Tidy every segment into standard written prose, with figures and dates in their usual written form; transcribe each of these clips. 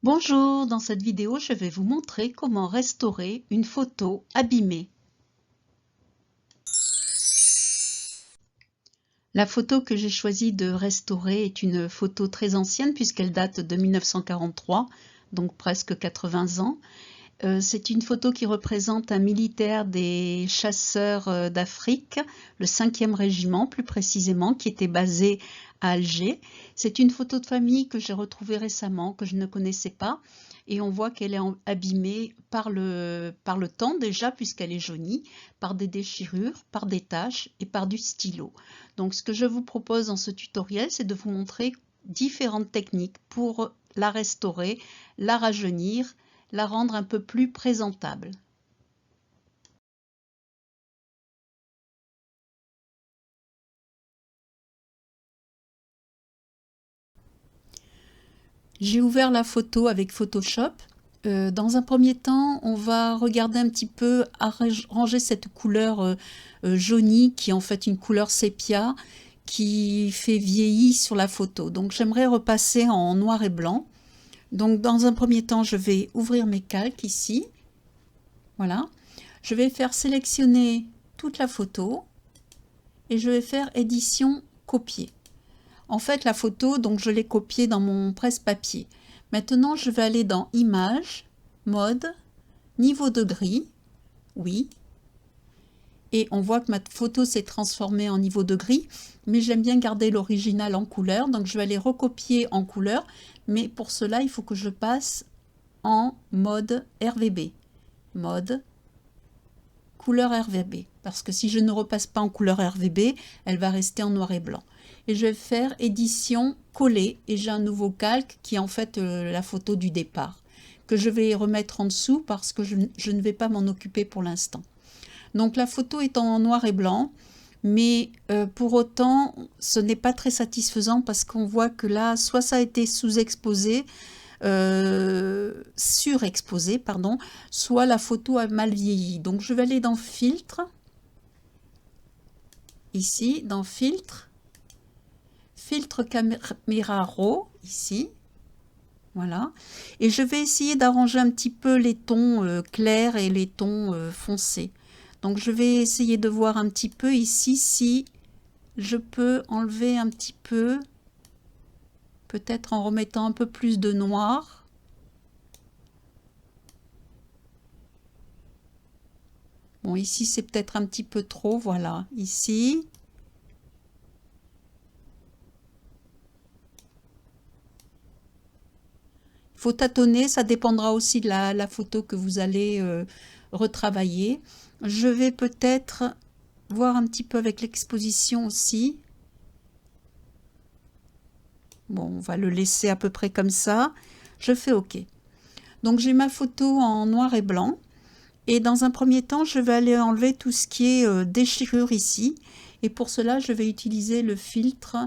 Bonjour, dans cette vidéo, je vais vous montrer comment restaurer une photo abîmée. La photo que j'ai choisi de restaurer est une photo très ancienne puisqu'elle date de 1943, donc presque 80 ans. C'est une photo qui représente un militaire des chasseurs d'Afrique, le 5e régiment plus précisément, qui était basé à Alger. C'est une photo de famille que j'ai retrouvée récemment, que je ne connaissais pas, et on voit qu'elle est abîmée par le temps déjà, puisqu'elle est jaunie, par des déchirures, par des taches et par du stylo. Donc ce que je vous propose dans ce tutoriel, c'est de vous montrer différentes techniques pour la restaurer, la rajeunir, la rendre un peu plus présentable. J'ai ouvert la photo avec Photoshop. Dans un premier temps, on va regarder un petit peu, arranger cette couleur jaunie qui est en fait une couleur sépia qui fait vieilli sur la photo. Donc j'aimerais repasser en noir et blanc. Donc dans un premier temps, je vais ouvrir mes calques ici. Voilà. Je vais faire sélectionner toute la photo et je vais faire édition copier. En fait, la photo, donc je l'ai copiée dans mon presse-papier. Maintenant, je vais aller dans Images, Mode, Niveau de gris, oui. Et on voit que ma photo s'est transformée en niveau de gris, mais j'aime bien garder l'original en couleur, donc je vais aller recopier en couleur, mais pour cela, il faut que je passe en mode RVB. Mode, couleur RVB, parce que si je ne repasse pas en couleur RVB, elle va rester en noir et blanc. Et je vais faire édition coller et j'ai un nouveau calque qui est en fait la photo du départ que je vais remettre en dessous parce que je ne vais pas m'en occuper pour l'instant. Donc la photo est en noir et blanc, mais pour autant ce n'est pas très satisfaisant parce qu'on voit que là soit ça a été sous-exposé, surexposé, pardon, soit la photo a mal vieilli. Donc je vais aller dans filtre, ici dans filtre, filtre caméra raw, ici, voilà, et je vais essayer d'arranger un petit peu les tons clairs et les tons foncés. Donc je vais essayer de voir un petit peu ici si je peux enlever un petit peu, peut-être en remettant un peu plus de noir. Bon, ici c'est peut-être un petit peu trop, voilà, ici. Il faut tâtonner, ça dépendra aussi de la photo que vous allez retravailler. Je vais peut-être voir un petit peu avec l'exposition aussi. Bon, on va le laisser à peu près comme ça. Je fais OK. Donc j'ai ma photo en noir et blanc. Et dans un premier temps, je vais aller enlever tout ce qui est déchirure ici. Et pour cela, je vais utiliser le filtre,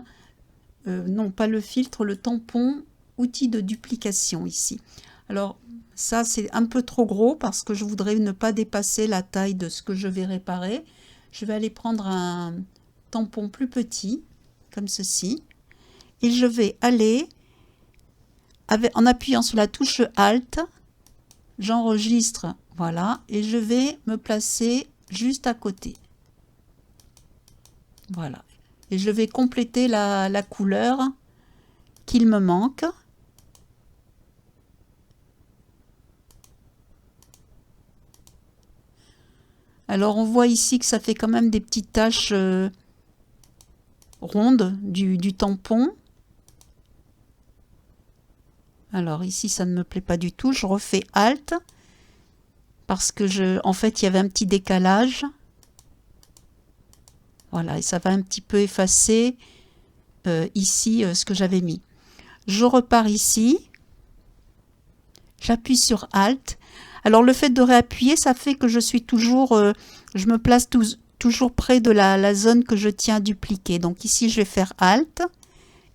non pas le filtre, le tampon, outil de duplication ici. Alors ça, c'est un peu trop gros parce que je voudrais ne pas dépasser la taille de ce que je vais réparer. Je vais aller prendre un tampon plus petit, comme ceci. Et je vais aller, en appuyant sur la touche Alt, j'enregistre, voilà, et je vais me placer juste à côté. Voilà. Et je vais compléter la couleur qu'il me manque. Alors on voit ici que ça fait quand même des petites taches rondes du tampon. Alors ici ça ne me plaît pas du tout, je refais Alt parce que en fait il y avait un petit décalage. Voilà, et ça va un petit peu effacer ici ce que j'avais mis. Je repars ici, j'appuie sur Alt. Alors le fait de réappuyer, ça fait que je suis toujours, je me place toujours près de la zone que je tiens à dupliquer. Donc ici je vais faire Alt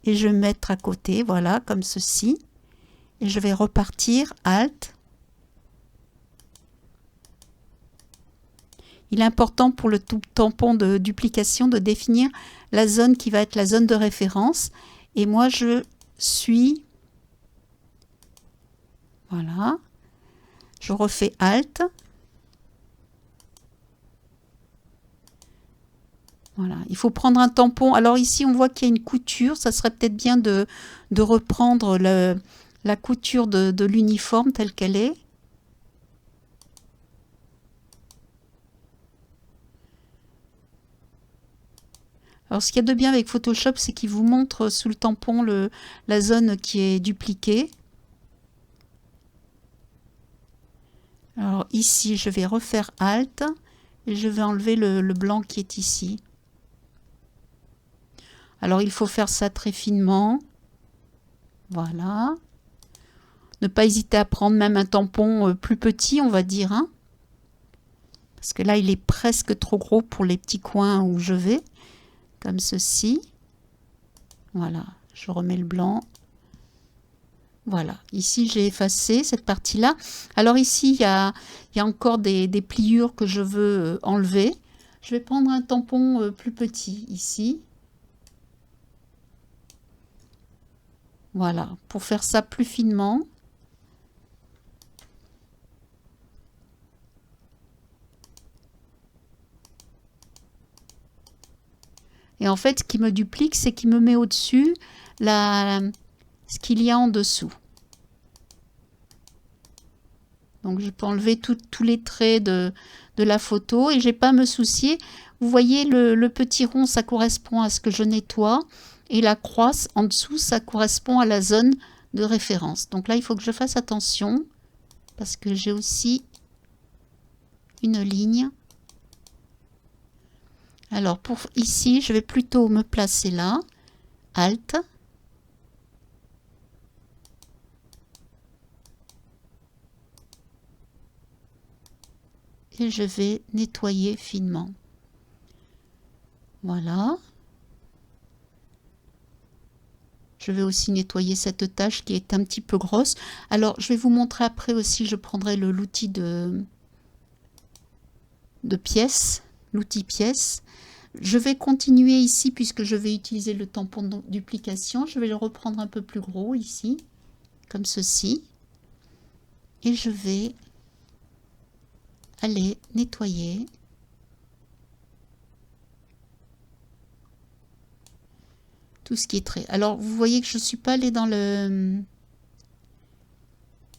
et je vais me mettre à côté, voilà, comme ceci. Et je vais repartir, Alt. Il est important pour le tampon de duplication de définir la zone qui va être la zone de référence. Et moi, je suis Voilà. Je refais Alt. Voilà. Il faut prendre un tampon. Alors ici, on voit qu'il y a une couture. Ça serait peut-être bien de reprendre la couture de l'uniforme telle qu'elle est. Alors, ce qu'il y a de bien avec Photoshop, c'est qu'il vous montre sous le tampon la zone qui est dupliquée. Alors ici, je vais refaire Alt et je vais enlever le blanc qui est ici. Alors, il faut faire ça très finement. Voilà. Ne pas hésiter à prendre même un tampon plus petit, on va dire. Hein, parce que là, il est presque trop gros pour les petits coins où je vais. Comme ceci. Voilà, je remets le blanc. Voilà, ici j'ai effacé cette partie-là. Alors ici, il y a encore des pliures que je veux enlever. Je vais prendre un tampon plus petit ici. Voilà, pour faire ça plus finement. Et en fait, ce qui me duplique, c'est qu'il me met au-dessus ce qu'il y a en dessous. Donc, je peux enlever tous les traits de la photo et je n'ai pas à me soucier. Vous voyez, le petit rond, ça correspond à ce que je nettoie. Et la croix en dessous, ça correspond à la zone de référence. Donc là, il faut que je fasse attention parce que j'ai aussi une ligne. Alors, pour ici, je vais plutôt me placer là. Alt. Et je vais nettoyer finement. Voilà. Je vais aussi nettoyer cette tache qui est un petit peu grosse. Alors, je vais vous montrer après aussi, je prendrai l'outil de pièces, l'outil pièce. Je vais continuer ici puisque je vais utiliser le tampon de duplication. Je vais le reprendre un peu plus gros ici, comme ceci. Et je vais aller nettoyer. Tout ce qui est trait. Alors, vous voyez que je ne suis pas allée dans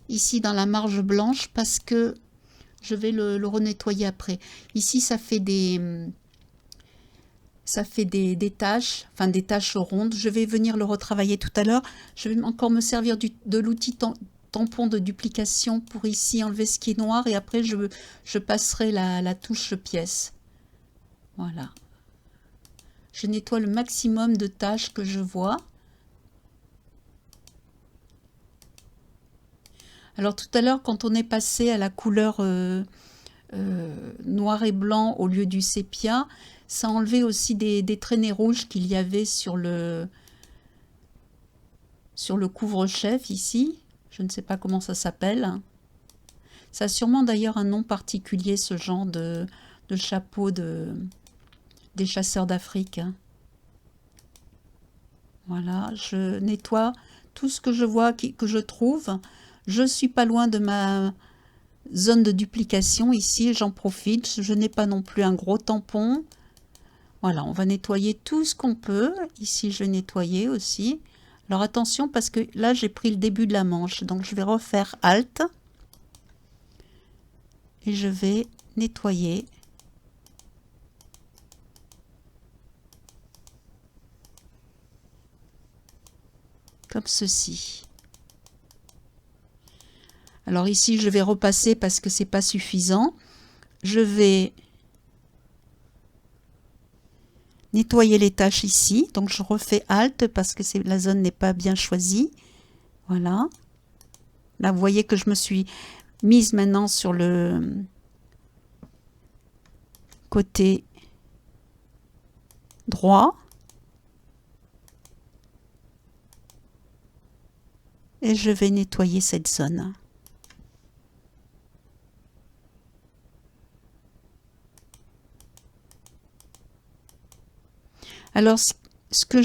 ici dans la marge blanche parce que je vais le renettoyer après. Ici, ça fait des taches, enfin des taches rondes. Je vais venir le retravailler tout à l'heure. Je vais encore me servir de l'outil tampon de duplication pour ici enlever ce qui est noir et après je passerai la touche pièce. Voilà. Je nettoie le maximum de taches que je vois. Alors tout à l'heure, quand on est passé à la couleur noir et blanc au lieu du sépia, ça enlevait aussi des traînées rouges qu'il y avait sur le couvre-chef ici. Je ne sais pas comment ça s'appelle. Ça a sûrement d'ailleurs un nom particulier, ce genre de chapeau des chasseurs d'Afrique. Voilà, je nettoie tout ce que je vois, que je trouve. Je suis pas loin de ma zone de duplication ici, j'en profite. Je n'ai pas non plus un gros tampon. Voilà, on va nettoyer tout ce qu'on peut. Ici, je vais nettoyer aussi. Alors attention parce que là, j'ai pris le début de la manche. Donc, je vais refaire Alt. Et je vais nettoyer. Comme ceci. Alors ici, je vais repasser parce que c'est pas suffisant. Je vais nettoyer les taches ici. Donc je refais Alt parce que la zone n'est pas bien choisie. Voilà. Là, vous voyez que je me suis mise maintenant sur le côté droit. Et je vais nettoyer cette zone. Alors, ce que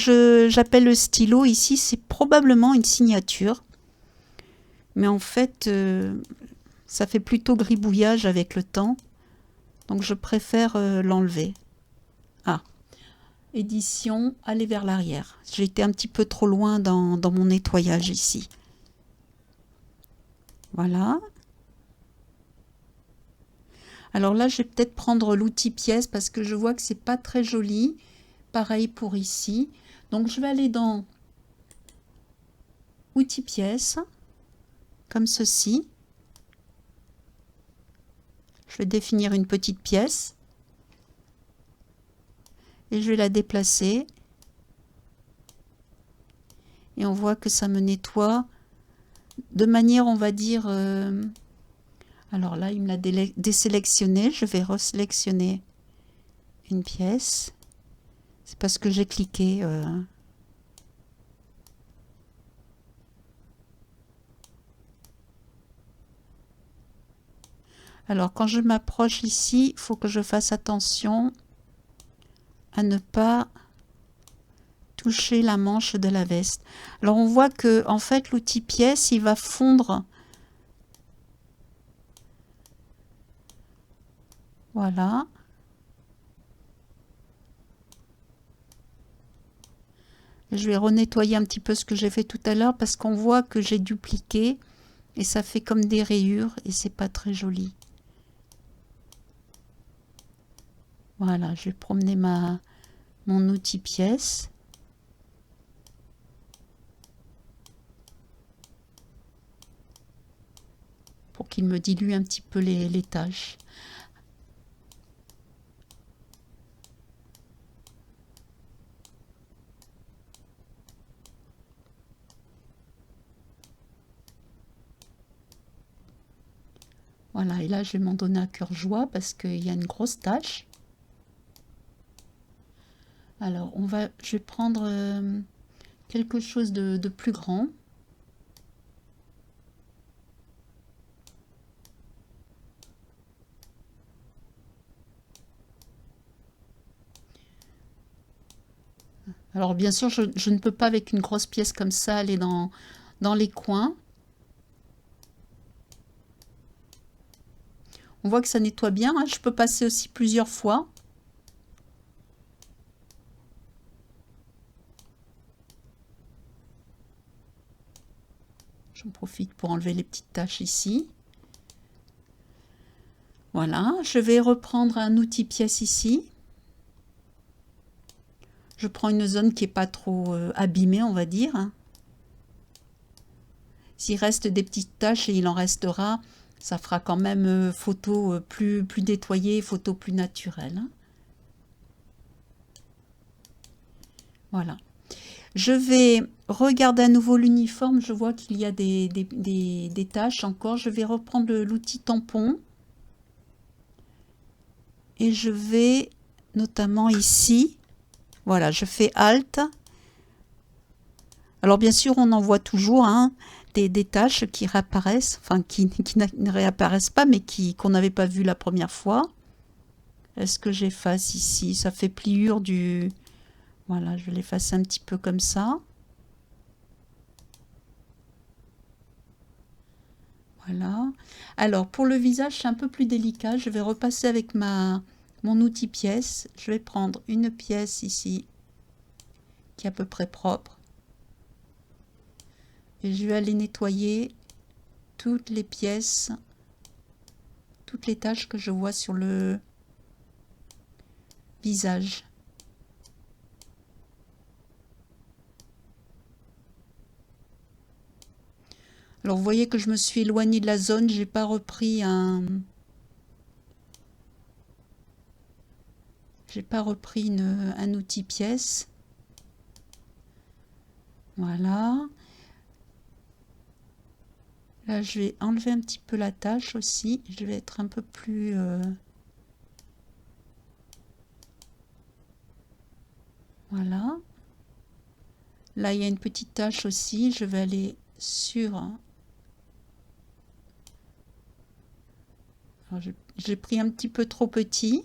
j'appelle le stylo ici, c'est probablement une signature. Mais en fait, ça fait plutôt gribouillage avec le temps. Donc je préfère l'enlever. Ah, édition, aller vers l'arrière. J'ai été un petit peu trop loin dans mon nettoyage ici. Voilà. Alors là, je vais peut-être prendre l'outil pièce parce que je vois que c'est pas très joli. Pareil pour ici. Donc je vais aller dans outils pièce, comme ceci. Je vais définir une petite pièce. Et je vais la déplacer. Et on voit que ça me nettoie de manière, on va dire... alors là, il me l'a désélectionné. Je vais resélectionner une pièce. C'est parce que j'ai cliqué. Alors, quand je m'approche ici, il faut que je fasse attention à ne pas toucher la manche de la veste. Alors, on voit que en fait, l'outil pièce, il va fondre. Voilà. Je vais renettoyer un petit peu ce que j'ai fait tout à l'heure parce qu'on voit que j'ai dupliqué et ça fait comme des rayures et c'est pas très joli. Voilà, je vais promener mon outil pièce. Pour qu'il me dilue un petit peu les tâches. Voilà, et là je vais m'en donner à cœur joie parce qu'il y a une grosse tâche. Alors je vais prendre quelque chose de plus grand. Alors bien sûr, je ne peux pas avec une grosse pièce comme ça aller dans les coins. On voit que ça nettoie bien, hein. Je peux passer aussi plusieurs fois. J'en profite pour enlever les petites taches ici. Voilà, je vais reprendre un outil pièce ici. Je prends une zone qui n'est pas trop abîmée, on va dire. S'il reste des petites taches, et il en restera, ça fera quand même photo plus nettoyée, photo plus naturelle. Voilà. Je vais regarder à nouveau l'uniforme. Je vois qu'il y a des taches encore. Je vais reprendre l'outil tampon. Et je vais notamment ici. Voilà, je fais Alt. Alors bien sûr, on en voit toujours hein, des taches qui réapparaissent, enfin qui ne réapparaissent pas, mais qu'on n'avait pas vu la première fois. Est-ce que j'efface ici? Ça fait pliure du... Voilà, je l'efface un petit peu comme ça. Voilà. Alors, pour le visage, c'est un peu plus délicat. Je vais repasser avec mon outil pièce. Je vais prendre une pièce ici, qui est à peu près propre. Et je vais aller nettoyer toutes les pièces, toutes les taches que je vois sur le visage. Alors vous voyez que je me suis éloignée de la zone, j'ai pas repris un outil pièce. Voilà. Là je vais enlever un petit peu la tache aussi, je vais être un peu plus voilà. Là il y a une petite tache aussi, je vais aller sur... J'ai pris un petit peu trop petit.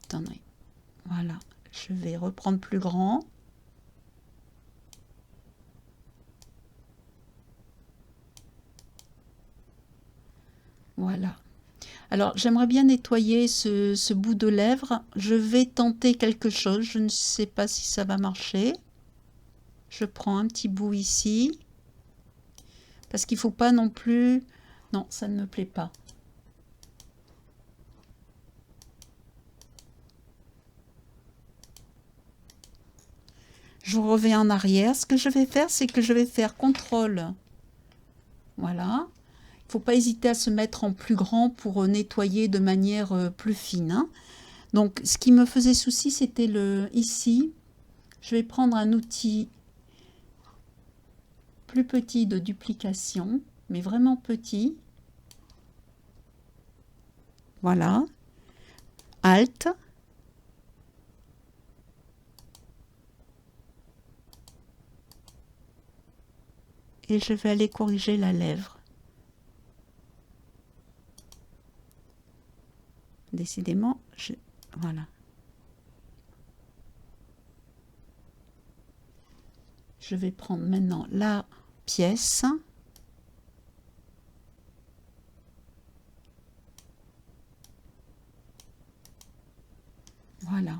Attendez. Voilà. Je vais reprendre plus grand. Voilà. Alors, j'aimerais bien nettoyer ce bout de lèvre. Je vais tenter quelque chose. Je ne sais pas si ça va marcher. Je prends un petit bout ici. Parce qu'il ne faut pas non plus... Non, ça ne me plaît pas. Je reviens en arrière. Ce que je vais faire, c'est que je vais faire CTRL. Voilà. Il ne faut pas hésiter à se mettre en plus grand pour nettoyer de manière plus fine, hein. Donc, ce qui me faisait souci, c'était ici. Je vais prendre un outil plus petit de duplication, mais vraiment petit. Voilà. Alt. Et je vais aller corriger la lèvre. Décidément, voilà. Je vais prendre maintenant la pièce. Voilà.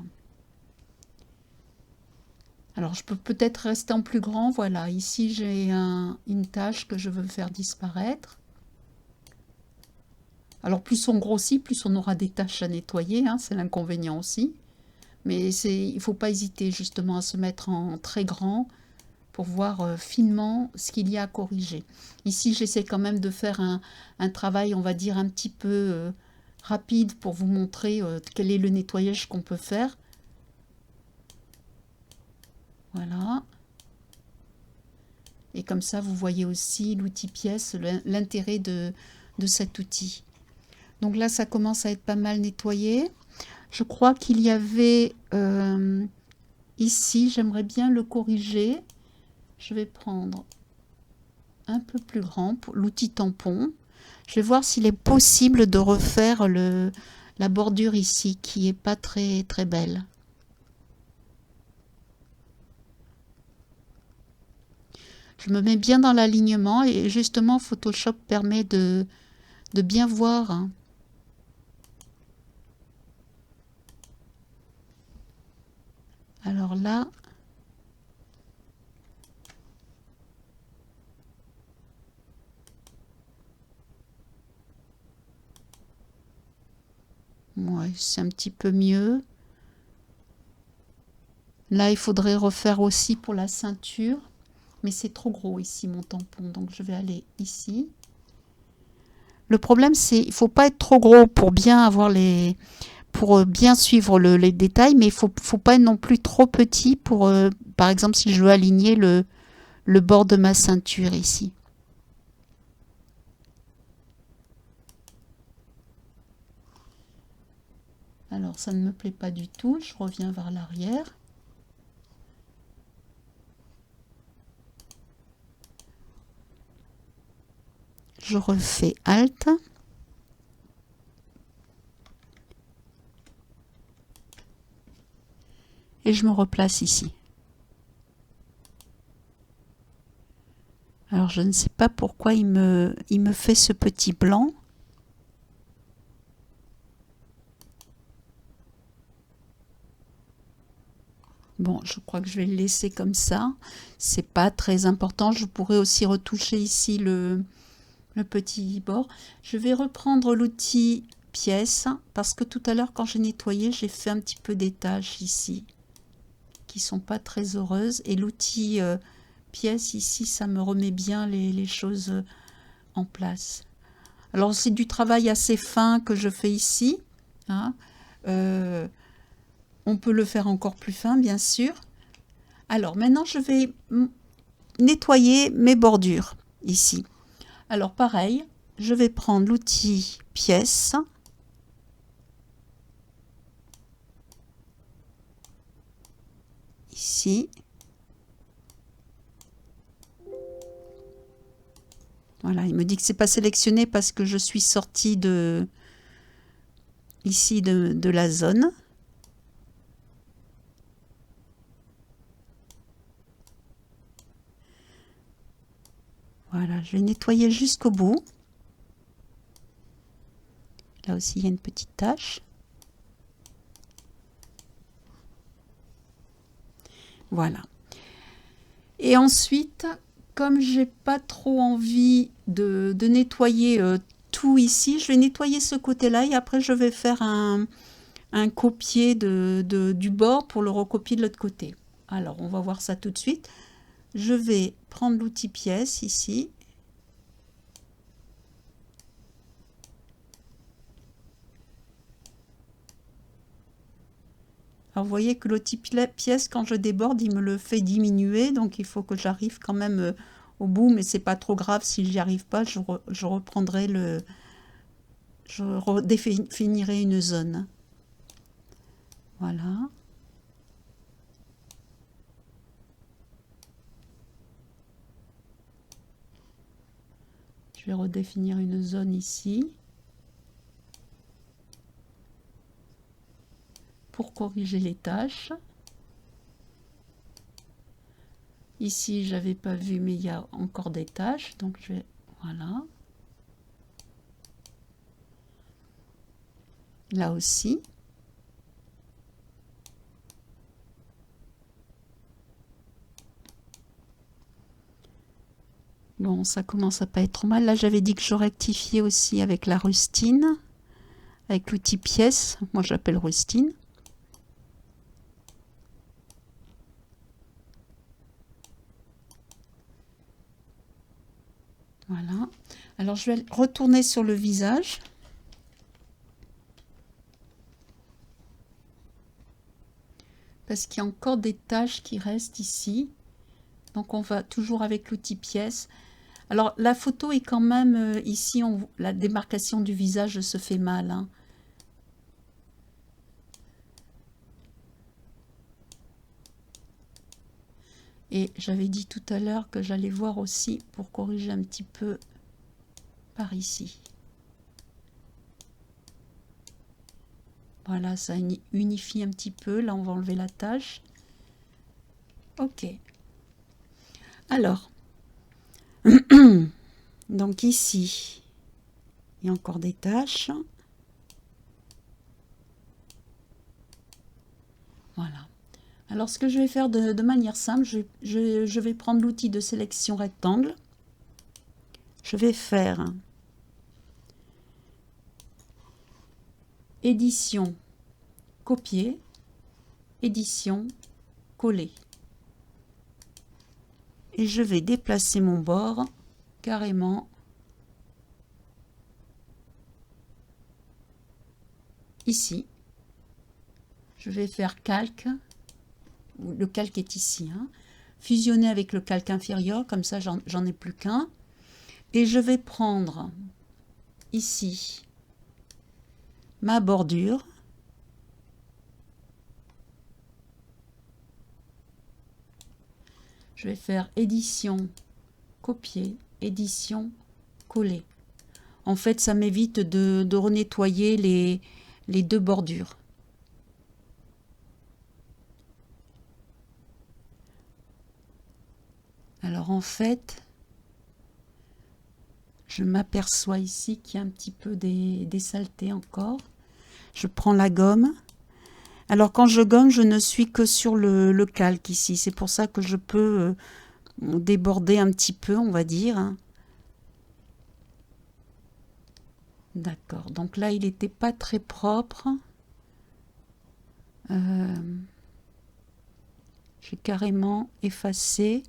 Alors, je peux peut-être rester en plus grand. Voilà, ici, j'ai une tache que je veux faire disparaître. Alors, plus on grossit, plus on aura des taches à nettoyer, hein, c'est l'inconvénient aussi. Mais il ne faut pas hésiter justement à se mettre en très grand pour voir finement ce qu'il y a à corriger. Ici, j'essaie quand même de faire un travail, on va dire, un petit peu rapide pour vous montrer quel est le nettoyage qu'on peut faire. Voilà. Et comme ça, vous voyez aussi l'outil pièce, l'intérêt de cet outil. Donc là, ça commence à être pas mal nettoyé. Je crois qu'il y avait ici, j'aimerais bien le corriger. Je vais prendre un peu plus grand pour l'outil tampon. Je vais voir s'il est possible de refaire la bordure ici, qui est pas très très belle. Je me mets bien dans l'alignement et justement Photoshop permet de bien voir, hein. Alors là, ouais, c'est un petit peu mieux. Là, il faudrait refaire aussi pour la ceinture, mais c'est trop gros ici mon tampon, donc je vais aller ici. Le problème, c'est il faut pas être trop gros pour bien avoir pour bien suivre les détails, mais il faut pas être non plus trop petit pour, par exemple, si je veux aligner le bord de ma ceinture ici. Alors, ça ne me plaît pas du tout. Je reviens vers l'arrière. Je refais Alt. Et je me replace ici. Alors, je ne sais pas pourquoi il me fait ce petit blanc. Bon, je crois que je vais le laisser comme ça. C'est pas très important. Je pourrais aussi retoucher ici le petit bord. Je vais reprendre l'outil pièce parce que tout à l'heure, quand j'ai nettoyé, j'ai fait un petit peu des taches ici qui sont pas très heureuses. Et l'outil pièce ici, ça me remet bien les choses en place. Alors, c'est du travail assez fin que je fais ici, hein. On peut le faire encore plus fin, bien sûr. Alors, maintenant, je vais nettoyer mes bordures ici. Alors, pareil, je vais prendre l'outil pièce. Ici. Voilà, il me dit que c'est pas sélectionné parce que je suis sortie ici de la zone. Voilà, je vais nettoyer jusqu'au bout. Là aussi, il y a une petite tache. Voilà. Et ensuite, comme j'ai pas trop envie de nettoyer tout ici, je vais nettoyer ce côté-là et après je vais faire un copier du bord pour le recopier de l'autre côté. Alors, on va voir ça tout de suite. Je vais prendre l'outil pièce ici. Alors, vous voyez que l'outil pièce, quand je déborde, il me le fait diminuer. Donc, il faut que j'arrive quand même au bout. Mais c'est pas trop grave si j'y arrive pas. Je reprendrai le... Je redéfinirai une zone. Voilà. Je vais redéfinir une zone ici. Pour corriger les tâches. Ici, j'avais pas vu, mais il y a encore des tâches. Donc, je vais... Voilà. Là aussi. Bon, ça commence à pas être trop mal. Là, j'avais dit que je rectifiais aussi avec la rustine, avec l'outil pièce. Moi, j'appelle rustine. Voilà. Alors, je vais retourner sur le visage. Parce qu'il y a encore des taches qui restent ici. Donc, on va toujours avec l'outil pièce. Alors, la photo est quand même ici, la démarcation du visage se fait mal. Hein. Et j'avais dit tout à l'heure que j'allais voir aussi pour corriger un petit peu par ici. Voilà, ça unifie un petit peu. Là, on va enlever la tache. Ok. Alors, donc ici, il y a encore des taches. Voilà. Alors, ce que je vais faire de manière simple, je vais prendre l'outil de sélection rectangle. Je vais faire édition, copier, édition, coller. Et je vais déplacer mon bord carrément ici. Je vais faire calque. Le calque est ici. Hein. Fusionner avec le calque inférieur, comme ça j'en ai plus qu'un. Et je vais prendre ici ma bordure. Je vais faire édition, copier, édition, coller. En fait, ça m'évite de renettoyer les deux bordures. Alors en fait, je m'aperçois ici qu'il y a un petit peu des saletés encore. Je prends la gomme. Alors quand je gomme, je ne suis que sur le calque ici. C'est pour ça que je peux déborder un petit peu, on va dire. D'accord. Donc là, il n'était pas très propre. J'ai carrément effacé.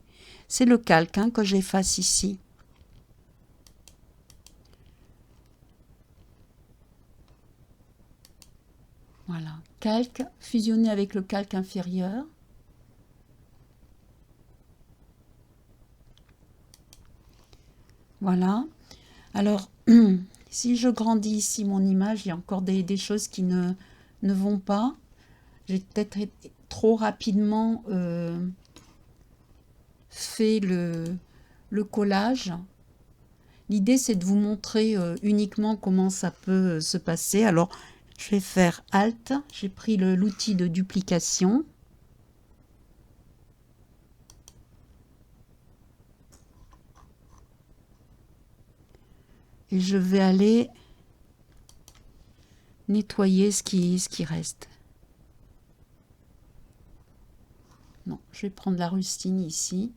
C'est le calque que j'efface ici. Voilà. Calque fusionné avec le calque inférieur. Voilà. Alors, si je grandis ici mon image, il y a encore des choses qui ne vont pas. J'ai peut-être trop rapidement fait le collage. L'idée, c'est de vous montrer uniquement comment ça peut se passer. Alors, je vais faire Alt. J'ai pris l'outil de duplication. Et je vais aller nettoyer ce qui reste. Non, je vais prendre la rustine ici.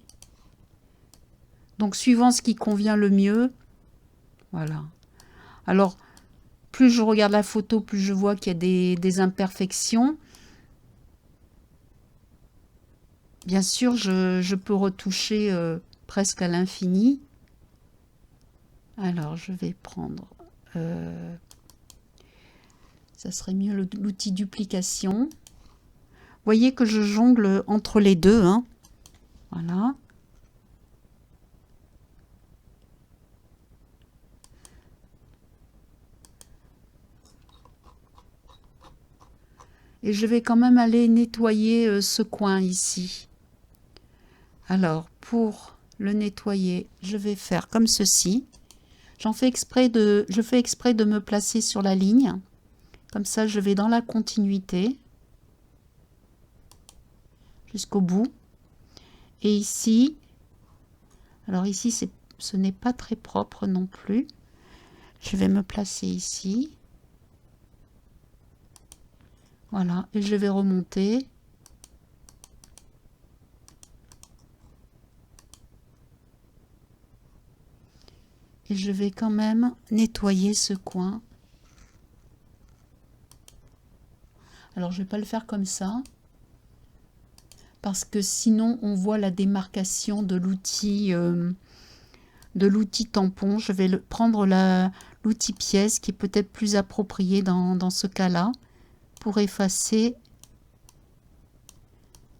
Donc, suivant ce qui convient le mieux. Voilà. Alors, plus je regarde la photo, plus je vois qu'il y a des imperfections. Bien sûr, je peux retoucher presque à l'infini. Alors, je vais prendre... ça serait mieux l'outil duplication. Vous voyez que je jongle entre les deux. Hein. Voilà. Et je vais quand même aller nettoyer ce coin ici. Alors, pour le nettoyer, je vais faire comme ceci. Je fais exprès de me placer sur la ligne. Comme ça, je vais dans la continuité jusqu'au bout. Et ici, alors ici, ce n'est pas très propre non plus. Je vais me placer ici. Voilà, et je vais remonter. Et je vais quand même nettoyer ce coin. Alors, je ne vais pas le faire comme ça. Parce que sinon, on voit la démarcation de l'outil tampon. Je vais prendre l'outil pièce qui est peut-être plus approprié dans ce cas-là pour effacer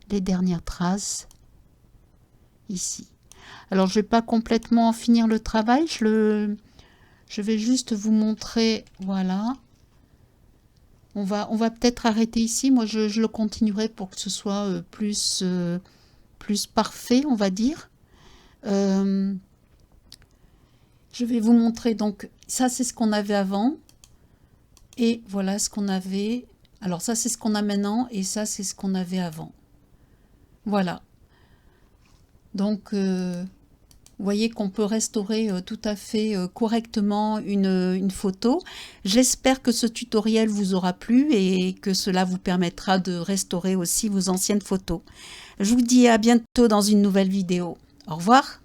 les dernières traces ici. Alors, je ne vais pas complètement finir le travail. Je vais juste vous montrer, voilà. On va peut-être arrêter ici. Moi, je le continuerai pour que ce soit plus parfait, on va dire. Je vais vous montrer. Donc, ça, c'est ce qu'on avait avant. Et voilà ce qu'on avait. Alors, ça, c'est ce qu'on a maintenant. Et ça, c'est ce qu'on avait avant. Voilà. Donc, vous voyez qu'on peut restaurer tout à fait correctement une photo. J'espère que ce tutoriel vous aura plu et que cela vous permettra de restaurer aussi vos anciennes photos. Je vous dis à bientôt dans une nouvelle vidéo. Au revoir.